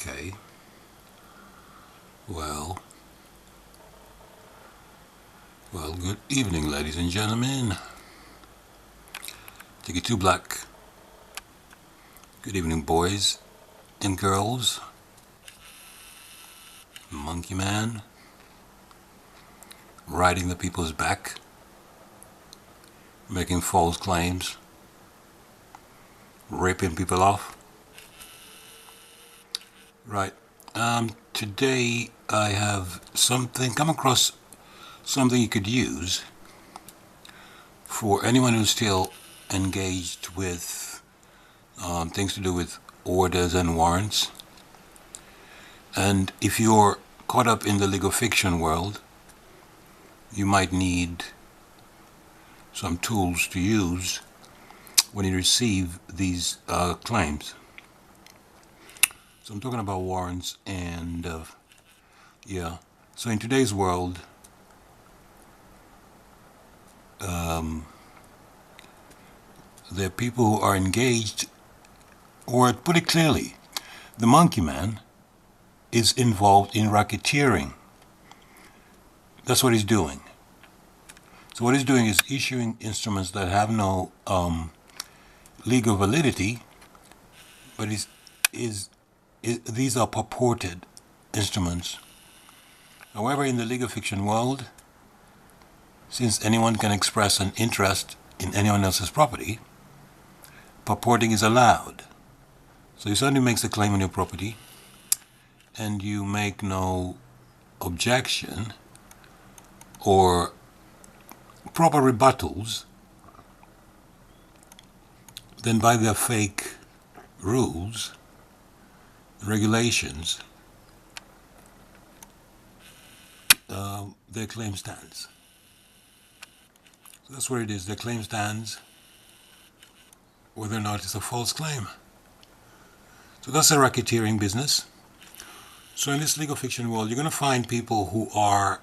Okay. Well, good evening, ladies and gentlemen. Take it Tooblack. Good evening, boys and girls. Monkey Man. Riding the people's back. Making false claims. Ripping people off. Right. Today I have come across something you could use for anyone who's still engaged with things to do with orders and warrants. And if you're caught up in the legal fiction world, you might need some tools to use when you receive these claims. So I'm talking about warrants and yeah. So in today's world, there are people who are engaged, or put it clearly, the Monkey Man is involved in racketeering. That's what he's doing. So what he's doing is issuing instruments that have no legal validity, but these are purported instruments. However, in the legal fiction world, since anyone can express an interest in anyone else's property, purporting is allowed. So if somebody makes a claim on your property and you make no objection or proper rebuttals, then by their fake rules, regulations, their claim stands. So that's what it is. Their claim stands, whether or not it's a false claim. So that's a racketeering business. So in this legal fiction world, you're going to find people who are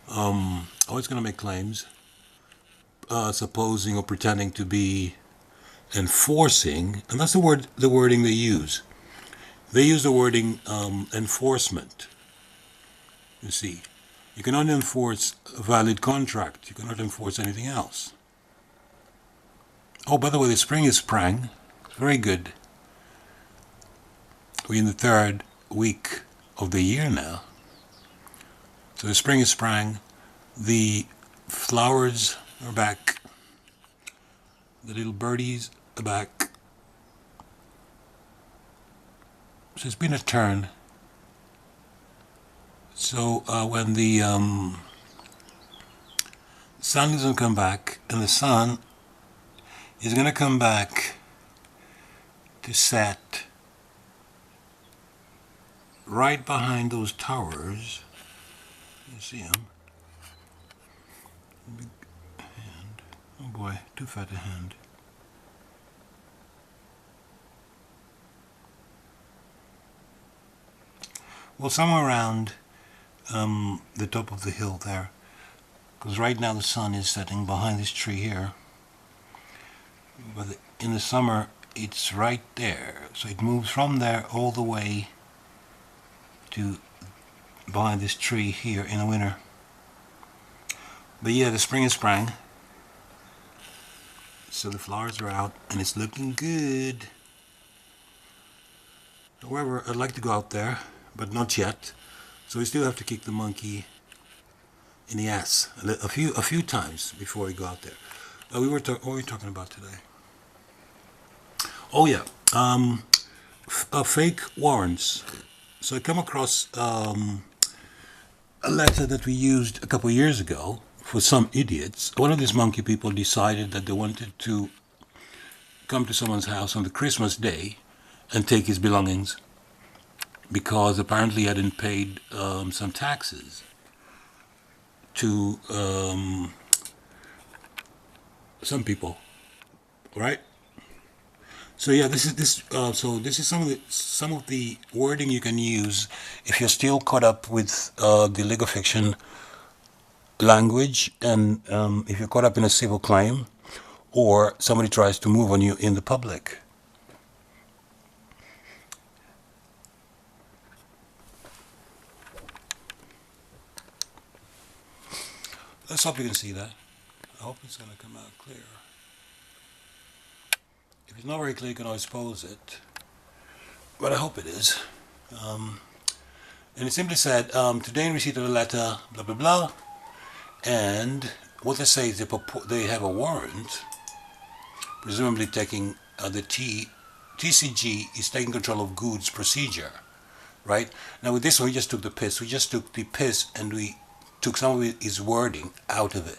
always going to make claims, supposing or pretending to be enforcing, and that's the wording they use. They use the wording enforcement. You see, you cannot enforce a valid contract. You cannot enforce anything else. Oh, by the way, the spring is sprang. Very good. We're in the third week of the year now. So the spring is sprang. The flowers are back. The little birdies are back. So it's been a turn. So when the sun doesn't come back, and the sun is going to come back to set right behind those towers. You see them? Big hand. Oh boy, too fat a hand. Well, somewhere around the top of the hill there, because right now the sun is setting behind this tree here, but in the summer it's right there, so it moves from there all the way to behind this tree here in the winter. But yeah, the spring is sprang, so the flowers are out and it's looking good. However, I'd like to go out there, but not yet. So we still have to kick the monkey in the ass a few times before we go out there. What were we talking about today? Oh yeah, fake warrants. So I come across a letter that we used a couple of years ago for some idiots. One of these monkey people decided that they wanted to come to someone's house on the Christmas day and take his belongings, because apparently he hadn't paid some taxes to some people, right? So yeah, this is some of the wording you can use if you're still caught up with the legal fiction language, and if you're caught up in a civil claim, or somebody tries to move on you in the public. Let's hope you can see that. I hope it's going to come out clear. If it's not very clear, you can always pause it. But I hope it is. And it simply said, today in receipt of the letter, blah, blah, blah. And what they say is they have a warrant, presumably taking TCG is taking control of goods procedure. Right? Now with this one, we just took the piss. We just took the piss and we took some of his wording out of it.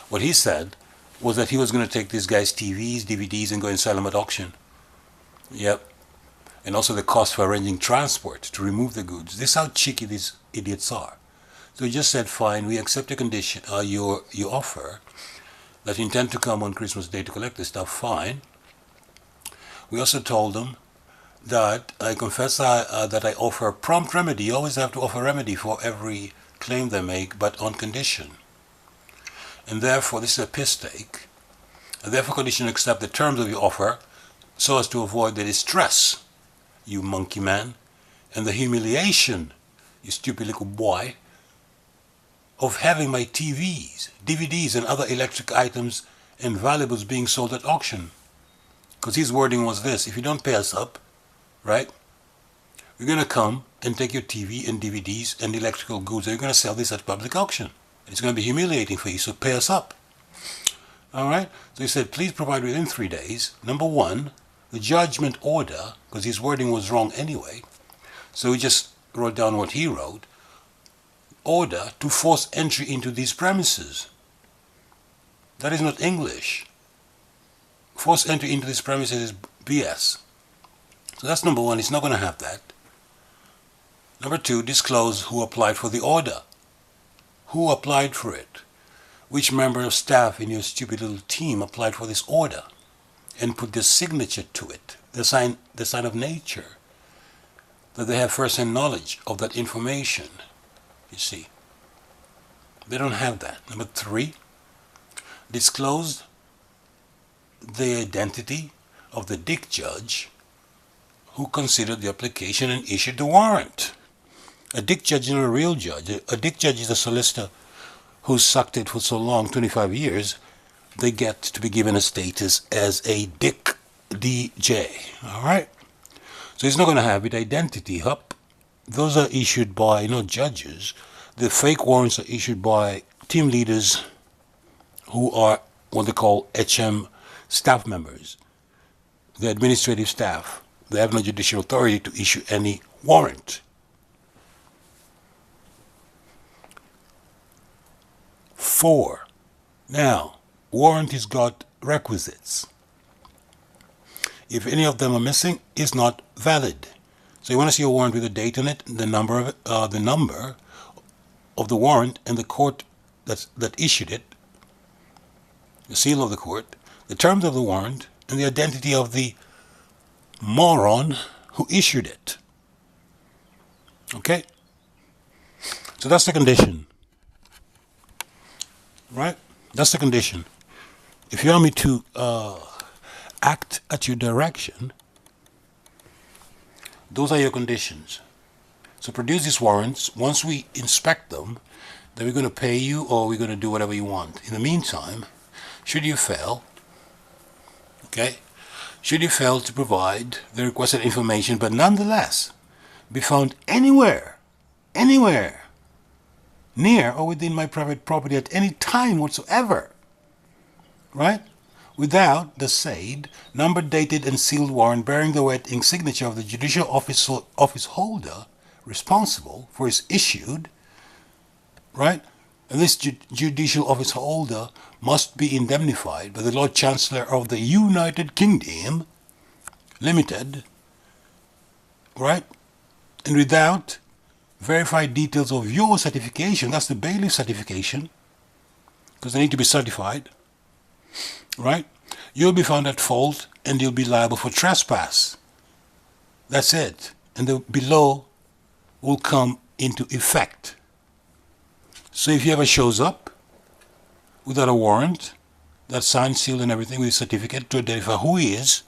What he said was that he was going to take this guy's TVs, DVDs, and go and sell them at auction. Yep. And also the cost for arranging transport to remove the goods. This is how cheeky these idiots are. So he just said, fine, we accept your condition, your offer, that you intend to come on Christmas Day to collect this stuff, fine. We also told them that I confess that I offer a prompt remedy. You always have to offer remedy for every claim they make, but on condition. And therefore, this is a piss take. And therefore, condition accept the terms of your offer so as to avoid the distress, you monkey man, and the humiliation, you stupid little boy, of having my TVs, DVDs, and other electric items and valuables being sold at auction. Because his wording was this: if you don't pay us up, right, we're going to come and take your TV and DVDs and electrical goods and you're going to sell this at public auction. It's going to be humiliating for you, so pay us up. Alright? So he said, please provide within 3 days, number one, the judgment order, because his wording was wrong anyway. So he just wrote down what he wrote. Order to force entry into these premises. That is not English. Force entry into these premises is BS. So that's number one. He's not going to have that. Number two, disclose who applied for the order. Who applied for it? Which member of staff in your stupid little team applied for this order? And put their signature to it. The sign of nature. That they have first-hand knowledge of that information. You see. They don't have that. Number three, disclose the identity of the dick judge who considered the application and issued the warrant. A dick judge is not a real judge. A dick judge is a solicitor who sucked it for so long, 25 years, they get to be given a status as a dick DJ. Alright? So he's not going to have it. Identity, hup. Those are issued by, not judges. The fake warrants are issued by team leaders who are what they call HM staff members. The administrative staff. They have no judicial authority to issue any warrant. 4. Now, warrant has got requisites. If any of them are missing, it's not valid. So you want to see a warrant with a date on it, the number of the warrant, and the court that issued it, the seal of the court, the terms of the warrant, and the identity of the moron who issued it. Okay? So that's the condition. Right? That's the condition. If you want me to act at your direction, those are your conditions. So produce these warrants. Once we inspect them, then we're going to pay you or we're going to do whatever you want. In the meantime, should you fail, okay, should you fail to provide the requested information, but nonetheless be found anywhere near or within my private property at any time whatsoever, right, without the said numbered, dated, and sealed warrant bearing the wet ink signature of the judicial office holder responsible for its issued, right, and this judicial office holder must be indemnified by the Lord Chancellor of the United Kingdom Limited, right, and without verified details of your certification, that's the bailiff certification, because they need to be certified, right, you'll be found at fault and you'll be liable for trespass. That's it. And the below will come into effect. So if he ever shows up without a warrant, that's signed, sealed, and everything, with a certificate to identify who he is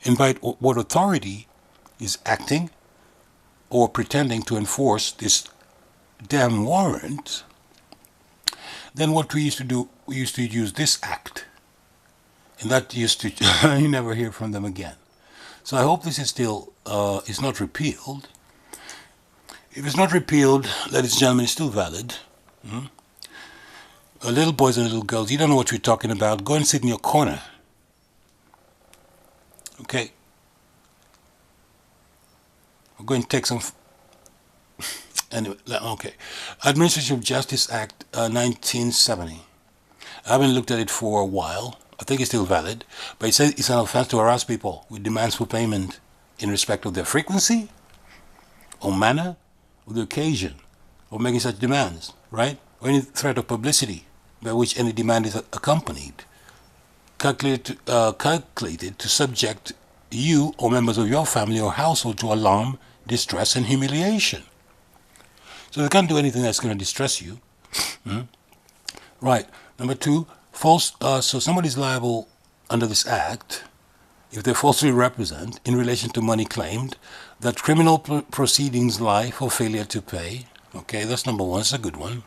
and by what authority is acting or pretending to enforce this damn warrant, Then what we used to do, we used to use this act. And that used to, you never hear from them again. So I hope this is still, is not repealed. If it's not repealed, ladies and gentlemen, it's still valid. Little boys and little girls, you don't know what we're talking about. Go and sit in your corner. Okay? I'll go and take some... Anyway, okay. Administration of Justice Act 1970. I haven't looked at it for a while. I think it's still valid. But it says it's an offense to harass people with demands for payment in respect of their frequency or manner or the occasion of making such demands, right? Or any threat of publicity by which any demand is accompanied, calculated to subject you or members of your family or household to alarm, distress, and humiliation. So they can't do anything that's going to distress you. Right. Number two, false. So somebody's liable under this act if they falsely represent, in relation to money claimed, that criminal proceedings lie for failure to pay. Okay, that's number one. It's a good one.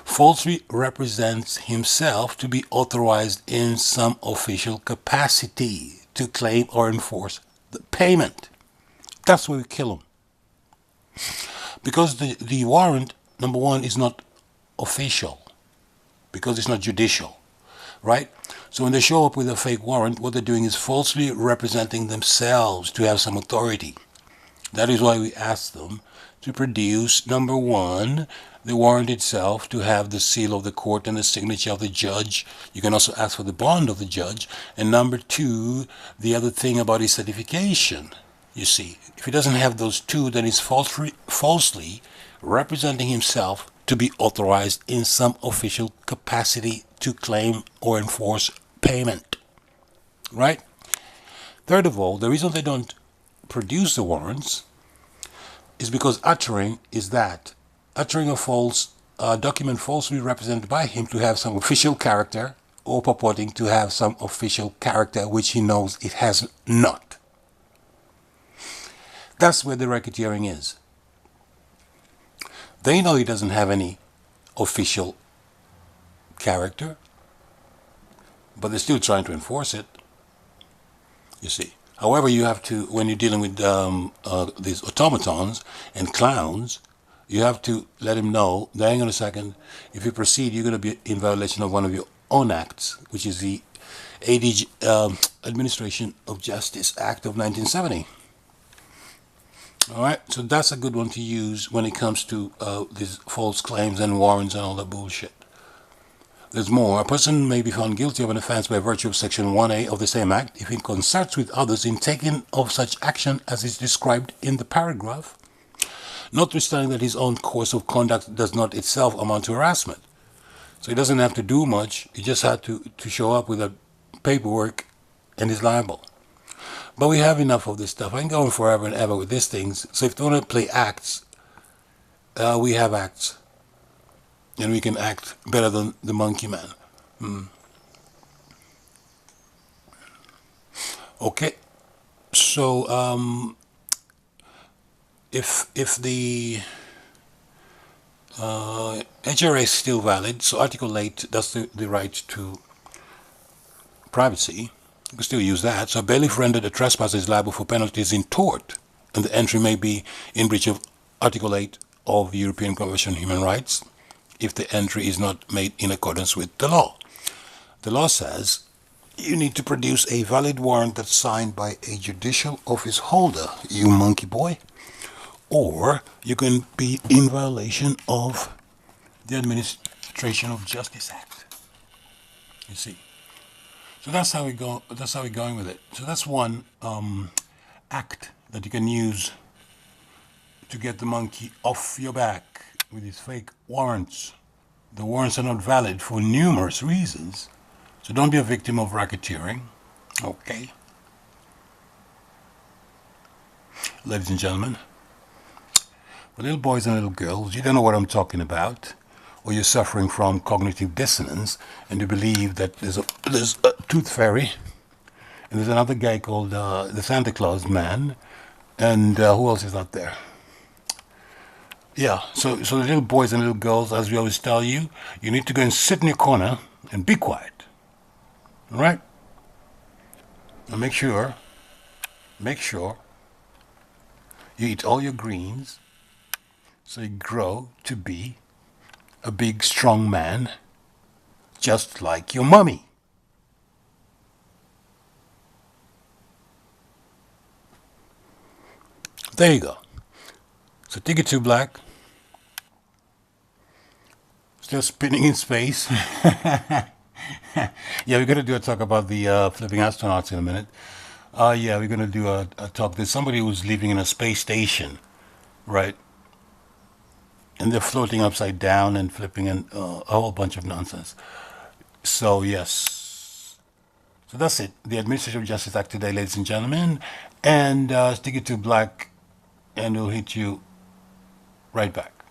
Falsely represents himself to be authorized in some official capacity to claim or enforce the payment. That's where we kill him. Because the warrant, number one, is not official. Because it's not judicial. Right? So when they show up with a fake warrant, what they're doing is falsely representing themselves to have some authority. That is why we ask them to produce, number one, the warrant itself, to have the seal of the court and the signature of the judge. You can also ask for the bond of the judge. And number two, the other thing about his certification. You see, if he doesn't have those two, then he's falsely representing himself to be authorized in some official capacity to claim or enforce payment. Right? Third of all, the reason they don't produce the warrants is because uttering a false document falsely represented by him to have some official character, or purporting to have some official character which he knows it has not. That's where the racketeering is. They know he doesn't have any official character, but they're still trying to enforce it. You see. However, you have to, when you're dealing with these automatons and clowns, you have to let him know, hang on a second, if you proceed, you're going to be in violation of one of your own acts, which is the Admistration of Justice Act of 1970. Alright, so that's a good one to use when it comes to these false claims and warrants and all that bullshit. There's more. A person may be found guilty of an offense by virtue of Section 1A of the same Act if he concerts with others in taking of such action as is described in the paragraph, notwithstanding that his own course of conduct does not itself amount to harassment. So he doesn't have to do much. He just had to show up with a paperwork and is liable. But we have enough of this stuff. I can go on forever and ever with these things. So if they want to play acts, we have acts. And we can act better than the monkey man. Okay. So if the HRA is still valid, so Article 8, that's the right to privacy. You can still use that. So a bailiff rendered a trespasser is liable for penalties in tort, and the entry may be in breach of Article 8 of the European Convention on Human Rights if the entry is not made in accordance with the law. The law says you need to produce a valid warrant that's signed by a judicial office holder, you monkey boy, or you can be in violation of the Administration of Justice Act. You see. So that's how we go. That's how we're going with it. So that's one act that you can use to get the monkey off your back with his fake warrants. The warrants are not valid for numerous reasons. So don't be a victim of racketeering. Okay. Ladies and gentlemen, for little boys and little girls, you don't know what I'm talking about, or you're suffering from cognitive dissonance, and you believe that there's a tooth fairy, and there's another guy called the Santa Claus man, and who else is out there? Yeah, so the little boys and little girls, as we always tell you, you need to go and sit in your corner and be quiet. All right? And make sure you eat all your greens so you grow to be a big, strong man, just like your mommy. There you go. So take it to black, still spinning in space. Yeah, we're gonna do a talk about the flipping astronauts in a minute. Yeah, we're gonna do a talk. There's somebody who's living in a space station, right? And they're floating upside down and flipping and a whole bunch of nonsense. So yes, so that's it. The Administration of Justice Act today, ladies and gentlemen, and stick it to black, and we'll hit you right back.